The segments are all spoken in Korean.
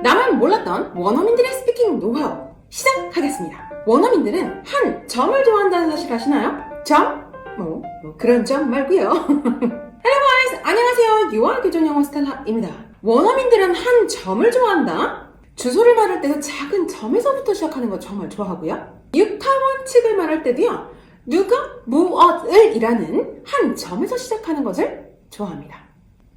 나만 몰랐던 원어민들의 스피킹 노하우 시작하겠습니다. 원어민들은 한 점을 좋아한다는 사실 아시나요? 점? 그런 점 말고요. Hello guys! 안녕하세요. 유아 교정영어 스텔라입니다. 원어민들은 한 점을 좋아한다. 주소를 말할 때도 작은 점에서부터 시작하는 거 정말 좋아하고요. 육하 원칙을 말할 때도요. 누가 무엇을 이라는 한 점에서 시작하는 것을 좋아합니다.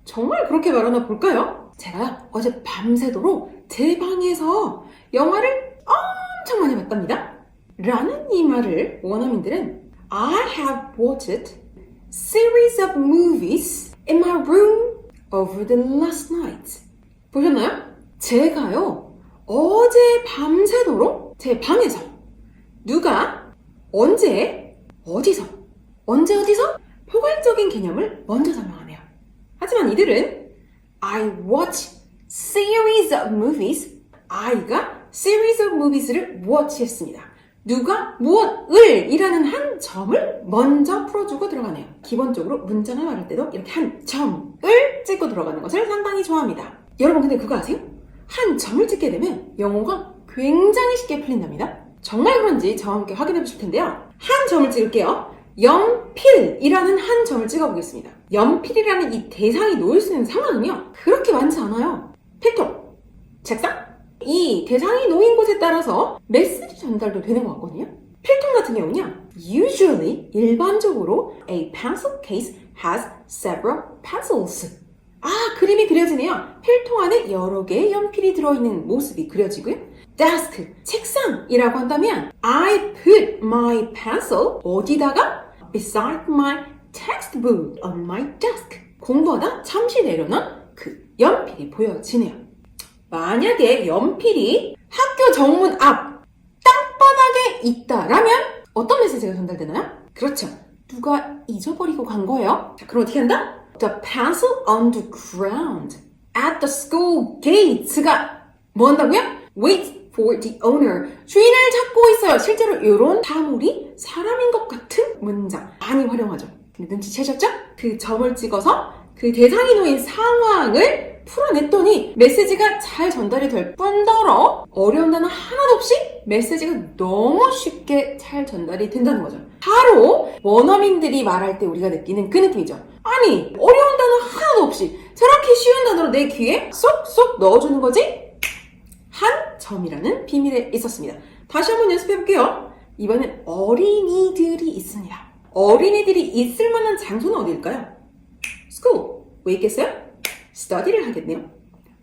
정말 그렇게 말하나 볼까요? 제가 어제 밤새도록 제 방에서 영화를 엄청 많이 봤답니다. 라는 이 말을 원어민들은 I have watched series of movies in my room over the last night. 보셨나요? 제가요 어제 밤새도록 제 방에서 누가 언제 어디서 포괄적인 개념을 먼저 설명하네요. 하지만 이들은 I watch series of movies. I가 series of movies를 watch했습니다. 누가 무엇을 이라는 한 점을 먼저 풀어주고 들어가네요. 기본적으로 문장을 말할 때도 이렇게 한 점을 찍고 들어가는 것을 상당히 좋아합니다. 여러분 근데 그거 아세요? 한 점을 찍게 되면 영어가 굉장히 쉽게 풀린답니다. 정말 그런지 저와 함께 확인해 보실 텐데요. 한 점을 찍을게요. 연필이라는 한 점을 찍어보겠습니다. 연필이라는 이 대상이 놓일 수 있는 상황은요 그렇게 많지 않아요. 필통, 책상, 이 대상이 놓인 곳에 따라서 메시지 전달도 되는 것 같거든요. 필통 같은 경우는요 usually, 일반적으로 a pencil case has several pencils. 그림이 그려지네요. 필통 안에 여러 개의 연필이 들어있는 모습이 그려지고요. desk, 책상이라고 한다면 I put my pencil 어디다가? beside my textbook on my desk. 공부하다 잠시 내려놓은 그 연필이 보여지네요. 만약에 연필이 학교 정문 앞 땅바닥에 있다라면 어떤 메시지가 전달되나요? 그렇죠. 누가 잊어버리고 간 거예요. 자, 그럼 어떻게 한다? The pencil on the ground at the school gates가 뭐 한다고요? Wait for the owner. 주인을 찾고 있어요. 실제로 이런 사물이 사람인 것 같은 문장 많이 활용하죠. 근데 눈치채셨죠? 그 점을 찍어서 그 대상이 놓인 상황을 풀어냈더니 메시지가 잘 전달이 될 뿐더러 어려운 단어 하나도 없이 메시지가 너무 쉽게 잘 전달이 된다는 거죠. 바로 원어민들이 말할 때 우리가 느끼는 그 느낌이죠. 아니 어려운 단어 하나도 없이 저렇게 쉬운 단어로 내 귀에 쏙쏙 넣어주는 거지? 한 점이라는 비밀에 있었습니다. 다시 한번 연습해볼게요. 이번엔 어린이들이 있습니다. 어린이들이 있을 만한 장소는 어디일까요? School. 왜 있겠어요? study를 하겠네요.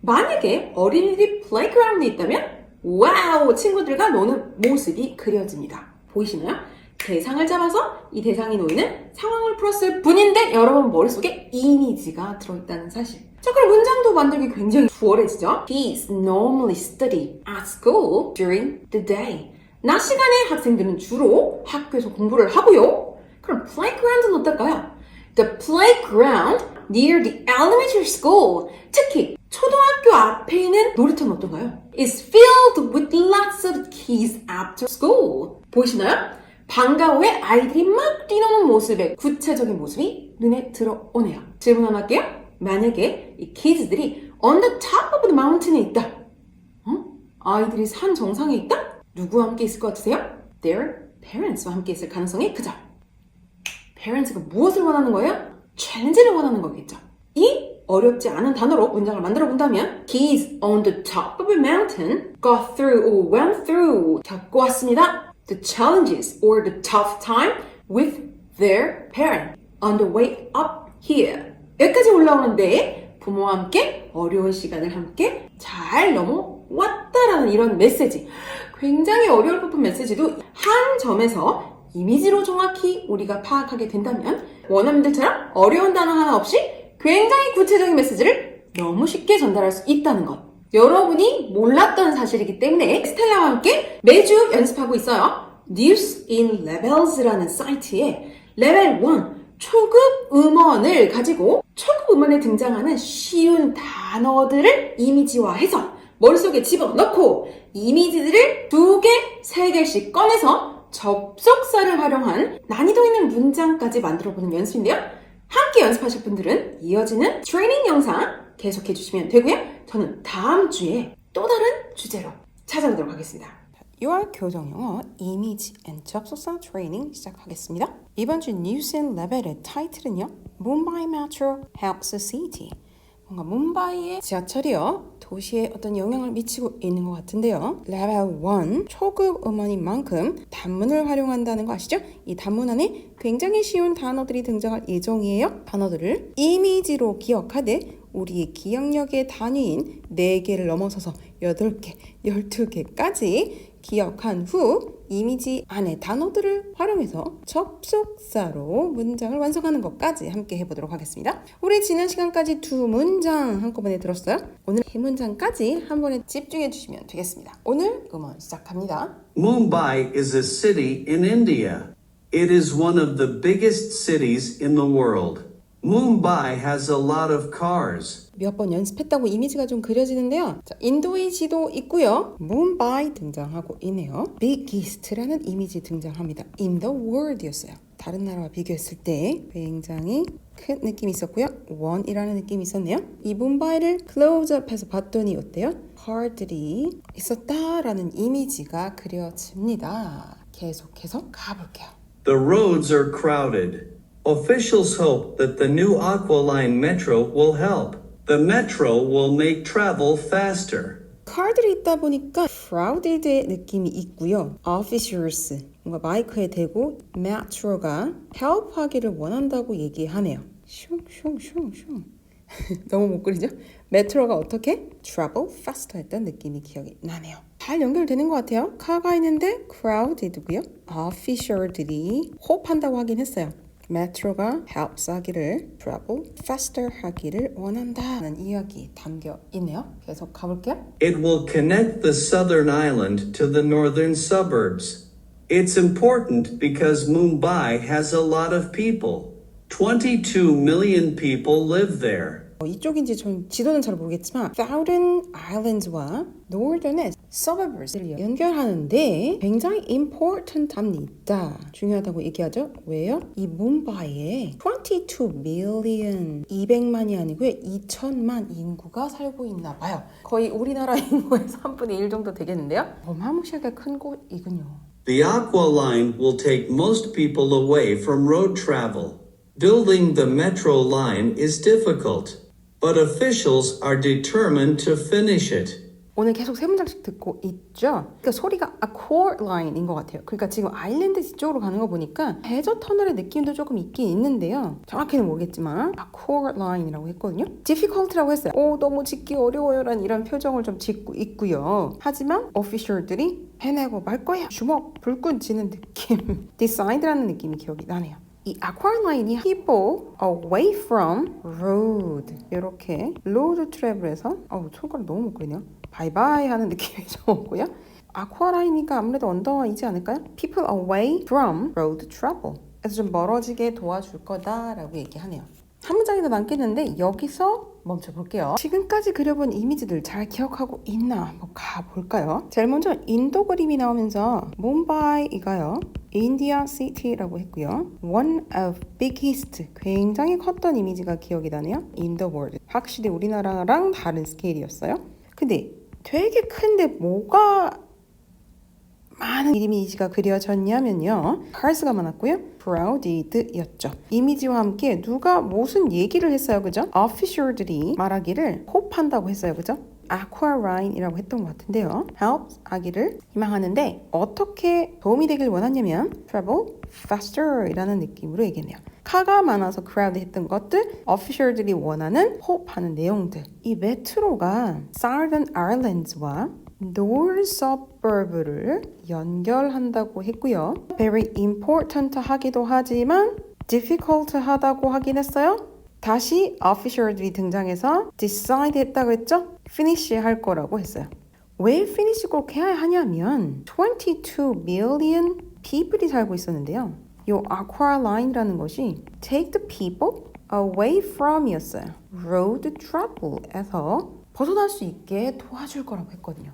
만약에 어린이들이 playground에 있다면 와우! 친구들과 노는 모습이 그려집니다. 보이시나요? 대상을 잡아서 이 대상이 놓이는 상황을 풀었을 뿐인데 여러분 머릿속에 이미지가 들어있다는 사실. 자, 그럼 문장도 만들기 굉장히 수월해지죠? Kids normally study at school during the day. 낮 시간에 학생들은 주로 학교에서 공부를 하고요. 그럼 playground은 어떨까요? The playground near the elementary school, 특히 초등학교 앞에 있는 놀이터는 어떤가요? is filled with lots of kids after school. 보이시나요? 방과 후에 아이들이 막 뛰노는 모습의 구체적인 모습이 눈에 들어오네요. 질문 하나 할게요. 만약에 이 kids들이 on the top of the mountain에 있다. 아이들이 산 정상에 있다? 누구와 함께 있을 것 같으세요? Their parents와 함께 있을 가능성이 크죠. parents가 무엇을 원하는 거예요? 챌린지를 원하는 거겠죠. 이 어렵지 않은 단어로 문장을 만들어 본다면 Kids on the top of a mountain got through or went through 겪고 왔습니다. The challenges or the tough time with their parent on the way up here. 여기까지 올라오는데 부모와 함께 어려운 시간을 함께 잘 넘어왔다라는 이런 메시지. 굉장히 어려울 법한 메시지도 한 점에서 이미지로 정확히 우리가 파악하게 된다면 원어민들처럼 어려운 단어 하나 없이 굉장히 구체적인 메시지를 너무 쉽게 전달할 수 있다는 것. 여러분이 몰랐던 사실이기 때문에 스텔라와 함께 매주 연습하고 있어요. News in Levels라는 사이트에 레벨 1 초급 음원을 가지고 초급 음원에 등장하는 쉬운 단어들을 이미지화해서 머릿속에 집어넣고 이미지들을 2개, 3개씩 꺼내서 접속사를 활용한 난이도 있는 문장까지 만들어보는 연습인데요. 함께 연습하실 분들은 이어지는 트레이닝 영상 계속해 주시면 되고요. 저는 다음 주에 또 다른 주제로 찾아보도록 하겠습니다. 6월 교정영어 이미지 앤 접속사 트레이닝 시작하겠습니다. 이번 주 뉴스 앤 레벨의 타이틀은요. Mumbai Metro helps the city. 뭔가 뭄바이의 지하철이요. 도시에 어떤 영향을 미치고 있는 것 같은데요. 레벨 1 초급 음원인 만큼 단문을 활용한다는 거 아시죠? 이 단문 안에 굉장히 쉬운 단어들이 등장할 예정이에요. 단어들을 이미지로 기억하되 우리의 기억력의 단위인 4개를 넘어서서 8개, 12개까지 기억한 후 이미지 안에 단어들을 활용해서 접속사로 문장을 완성하는 것까지 함께 해보도록 하겠습니다. 우리 지난 시간까지 2문장 한꺼번에 들었어요. 오늘 이 문장까지 한 번에 집중해 주시면 되겠습니다. 오늘 음원 시작합니다. Mumbai is a city in India. It is one of the biggest cities in the world. Mumbai has a lot of cars. 몇 번 연습했다고 이미지가 좀 그려지는데요. 자, 인도의 지도 있고요. 뭄바이 등장하고 있네요. biggest라는 이미지 등장합니다. in the world이었어요. 다른 나라와 비교했을 때 굉장히 큰 느낌이 있었고요. one이라는 느낌이 있었네요. 이 뭄바이를 클로즈업해서 봤더니 어때요? car들이 있었다라는 이미지가 그려집니다. 계속해서 가볼게요. The roads are crowded. Officials hope that the new Aqualine metro will help. The metro will make travel faster. 카드들이 있다 보니까 crowded의 느낌이 있고요. officials, 뭔가 마이크에 대고 metro가 help하기를 원한다고 얘기하네요. 슝슝슝슝 너무 못 그리죠? 메트로가 어떻게? travel faster 했던 느낌이 기억이 나네요. 잘 연결되는 것 같아요. 카가 있는데 crowded고요. official들이 호흡한다고 하긴 했어요. 메트로가 helps 하기를 travel faster 하기를 원한다는 이야기 담겨 있네요. 계속 가볼게요. It will connect the southern island to the northern suburbs. It's important because Mumbai has a lot of people. 22 million people live there. 이쪽인지 좀 지도는 잘 모르겠지만 Southern Islands와 Northern의 Suburbs를 연결하는데 굉장히 important 합니다. 중요하다고 얘기하죠. 왜요? 이 뭄바이에 22 million 200만이 아니고요. 2천만 인구가 살고 있나 봐요. 거의 우리나라 인구의 3분의 1 정도 되겠는데요. 어마무시하게 큰 곳이군요. The Aqua Line will take most people away from road travel. Building the metro line is difficult, but officials are determined to finish it. 오늘 계속 세 문장씩 듣고 있죠? 그러니까 소리가 Accord Line인 것 같아요. 그러니까 지금 아일랜드 뒤쪽으로 가는 거 보니까 대저 터널의 느낌도 조금 있긴 있는데요. 정확히는 모르겠지만 Accord Line이라고 했거든요. Difficult라고 했어요. 너무 짓기 어려워요라는 이런 표정을 좀 짓고 있고요. 하지만 official들이 해내고 말 거야. 주먹, 불끈 쥐는 느낌. Decide라는 느낌이 기억이 나네요. 이 아쿠아라인이 people away from road 이렇게 road travel에서 손가락 너무 못 그리네요. 바이바이 하는 느낌이 좀 오고요. 아쿠아라인이니까 아무래도 언더이지 않을까요? people away from road travel 그래서 좀 멀어지게 도와줄 거다라고 얘기하네요. 한 문장이 더 남겠는데 여기서 멈춰볼게요. 지금까지 그려본 이미지들 잘 기억하고 있나 한번 가볼까요? 제일 먼저 인도 그림이 나오면서 뭄바이가요. 인디아 시티라고 했고요. One of biggest 굉장히 컸던 이미지가 기억이 나네요. In the world 확실히 우리나라랑 다른 스케일이었어요. 근데 되게 큰데 뭐가 많은 이미지가 그려졌냐면요. cars가 많았고요. crowded였죠. 이미지와 함께 누가 무슨 얘기를 했어요. 그죠? official들이 말하기를 호흡한다고 했어요. 그죠? aquarine이라고 했던 것 같은데요. help 하기를 희망하는데 어떻게 도움이 되길 원하냐면 travel faster 이라는 느낌으로 얘기했네요. 카가 많아서 crowd 했던 것들, official들이 원하는 호흡하는 내용들. 이 메트로가 Southern Islands와 North Suburb를 연결한다고 했고요. Very important 하기도 하지만 difficult 하다고 하긴 했어요. 다시 official들이 등장해서 decide 했다고 했죠? finish 할 거라고 했어요. 왜 finish 꼭 해야 하냐면 22 million people이 살고 있었는데요. 이 aqualine이라는 것이 take the people away from 이었어요. road travel에서 벗어날 수 있게 도와줄 거라고 했거든요.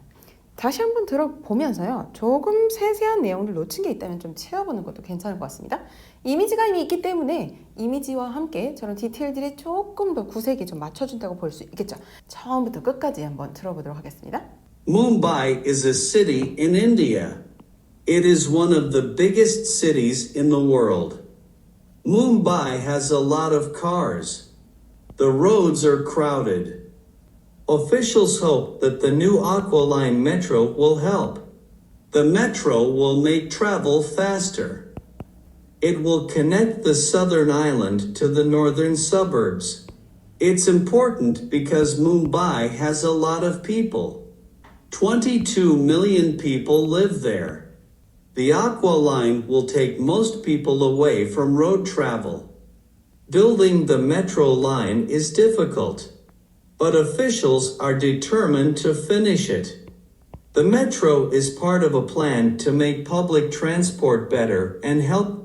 다시 한번 들어보면서요. 조금 세세한 내용을 놓친 게 있다면 좀 채워보는 것도 괜찮을 것 같습니다. 이미지가 이미 있기 때문에 이미지와 함께 저런 디테일들이 조금 더 구색이 좀 맞춰준다고 볼 수 있겠죠. 처음부터 끝까지 한번 들어보도록 하겠습니다. Mumbai is a city in India. It is one of the biggest cities in the world. Mumbai has a lot of cars. The roads are crowded. Officials hope that the new Aqualine metro will help. The metro will make travel faster. It will connect the southern island to the northern suburbs. It's important because Mumbai has a lot of people. 22 million people live there. The Aqualine will take most people away from road travel. Building the metro line is difficult, but officials are determined to finish it. The metro is part of a plan to make public transport better and help.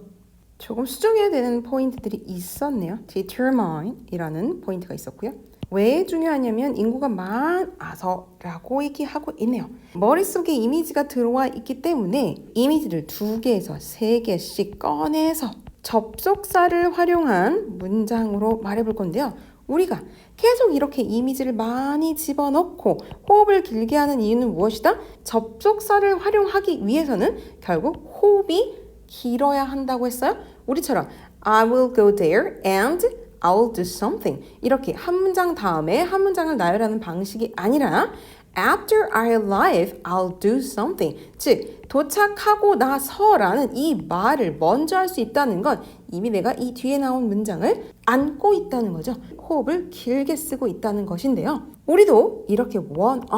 조금 수정해야 되는 포인트들이 있었네요. determine이라는 포인트가 있었고요. 왜 중요하냐면 인구가 많아서라고 얘기하고 있네요. 머릿속에 이미지가 들어와 있기 때문에 이미지를 2개에서 3개씩 꺼내서 접속사를 활용한 문장으로 말해볼 건데요. 우리가 계속 이렇게 이미지를 많이 집어넣고 호흡을 길게 하는 이유는 무엇이다? 접속사를 활용하기 위해서는 결국 호흡이 길어야 한다고 했어요. 우리처럼 I will go there and I'll do something. 이렇게 한 문장 다음에 한 문장을 나열하는 방식이 아니라 After I arrive, I'll do something. 즉, 도착하고 나서라는 이 말을 먼저 할 수 있다는 건 이미 내가 이 뒤에 나온 문장을 안고 있다는 거죠. 호흡을 길게 쓰고 있다는 것인데요. 우리도 이렇게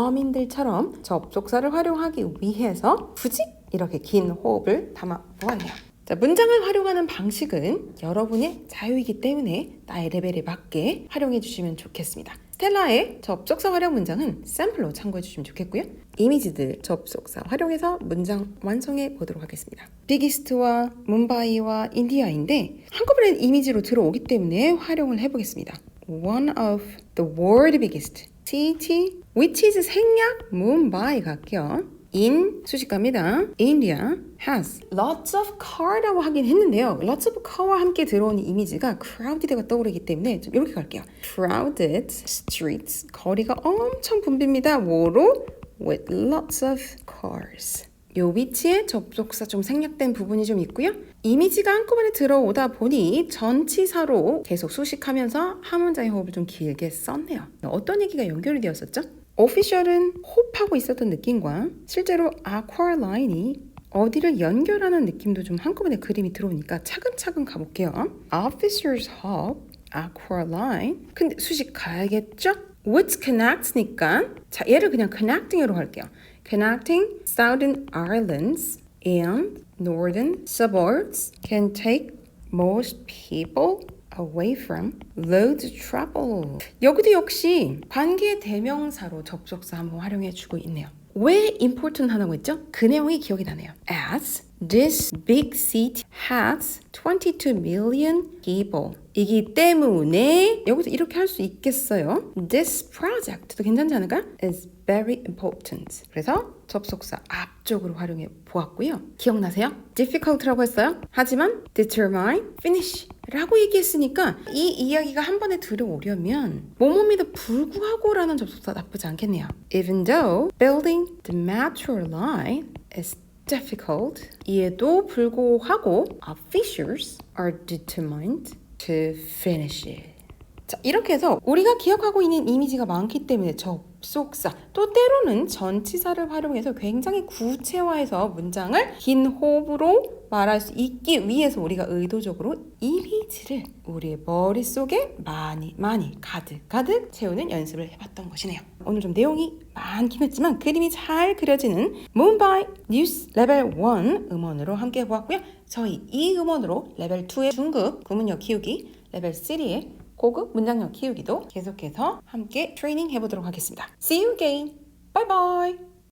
원어민들처럼 접속사를 활용하기 위해서 굳이 이렇게 긴 호흡을 담아 보았네요. 자, 문장을 활용하는 방식은 여러분의 자유이기 때문에 나의 레벨에 맞게 활용해 주시면 좋겠습니다. 스텔라의 접속사 활용 문장은 샘플로 참고해 주시면 좋겠고요. 이미지들 접속사 활용해서 문장 완성해 보도록 하겠습니다. 비기스트와 뭄바이와 인디아인데 한꺼번에 이미지로 들어오기 때문에 활용을 해보겠습니다. One of the world biggest city, which is 생략 뭄바이 갈게요. in 수식갑니다. India has lots of car라고 하긴 했는데요. lots of car와 함께 들어오는 이미지가 crowded가 떠오르기 때문에 좀 이렇게 갈게요. crowded streets 거리가 엄청 붐빕니다. 뭐로? with lots of cars. 요 위치에 접속사 좀 생략된 부분이 좀 있고요. 이미지가 한꺼번에 들어오다 보니 전치사로 계속 수식하면서 한 문장의 호흡을 좀 길게 썼네요. 어떤 얘기가 연결이 되었었죠? 오피셜은 호흡하고 있었던 느낌과 실제로 아쿠아라인이 어디를 연결하는 느낌도 좀 한꺼번에 그림이 들어오니까 차근차근 가볼게요. Officers hope, 아쿠아라인. 근데 수식 가야겠죠? Which connects니까 자 얘를 그냥 connecting으로 할게요. Connecting southern islands and northern suburbs can take most people away from road travel. 여기도 역시 관계 대명사로 접속사 한번 활용해 주고 있네요. 왜 important 하다고 했죠? 그 내용이 기억이 나네요. As this big city has 22 million people. 이기 때문에 여기서 이렇게 할 수 있겠어요. This project도 괜찮지 않을까요? is very important. 그래서 접속사 앞쪽으로 활용해 보았고요. 기억나세요? difficult라고 했어요. 하지만 determine, finish 라고 얘기했으니까 이 이야기가 한 번에 들어오려면 뭐뭐에도 불구하고 라는 접속사 나쁘지 않겠네요. Even though building the metro line is difficult, 이에도 불구하고 officials are determined to finish it. 자, 이렇게 해서 우리가 기억하고 있는 이미지가 많기 때문에 접속사 또 때로는 전치사를 활용해서 굉장히 구체화해서 문장을 긴 호흡으로 말할 수 있기 위해서 우리가 의도적으로 이미지를 우리의 머릿속에 많이 가득 채우는 연습을 해봤던 것이네요. 오늘 좀 내용이 많긴 했지만 그림이 잘 그려지는 Mumbai 뉴스 레벨 1 음원으로 함께 해보았고요. 저희 이 음원으로 레벨 2의 중급 구문력 키우기, 레벨 3의 고급 문장력 키우기도 계속해서 함께 트레이닝 해보도록 하겠습니다. See you again. Bye bye.